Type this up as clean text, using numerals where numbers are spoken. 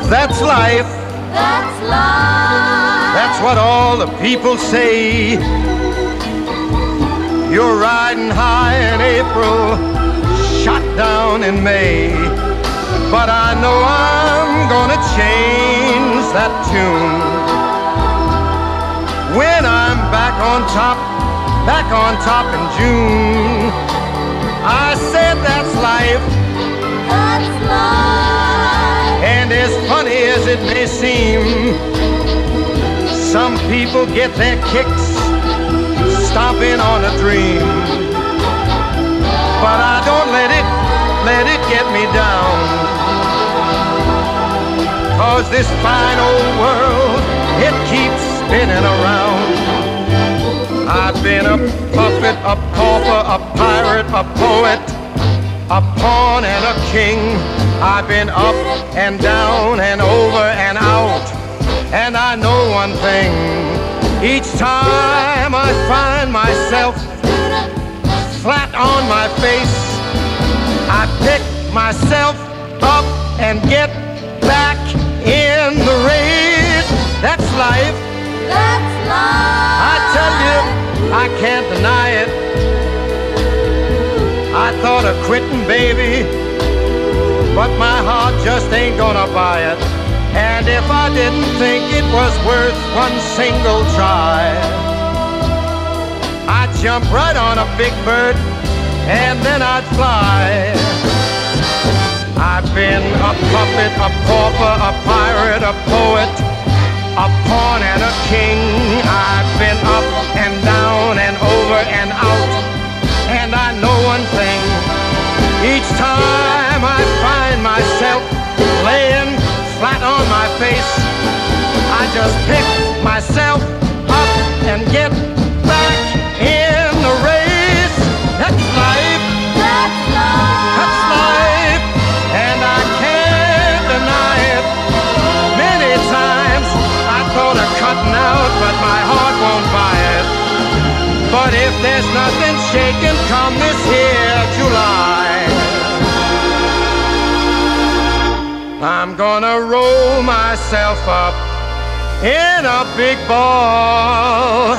That's life. That's life. That's what all the people say. You're riding high in April, shot down in May. But I know I'm gonna change that tune when I'm back on top in June. I said that's life. That's life. And as funny as it may seem, some people get their kicks stomping on a dream. But I don't let it get me down. 'Cause this fine old world, it keeps spinning around. I've been a puppet, a pauper, a pirate, a poet, a pawn and a king. I've been up and down and over and out. And I know one thing, each time I find myself flat on my face, I pick myself up and get back in the race. That's life. That's life. I tell you, I can't deny it. I thought of quitting, baby, but my heart just ain't gonna buy it. And if I didn't think it was worth one single try, I'd jump right on a big bird and then I'd fly. I've been a puppet, a pauper, a pirate, a poet, a pawn and a king. I've been up and down and over and out. And I know one thing, each time I find myself laying flat on my face, I just pick myself up and get back in the race. That's life. That's life. That's life. And I can't deny it. Many times I thought of cutting out, but my heart won't buy it. But if there's nothing shaking come this here July, I'm gonna roll myself up in a big ball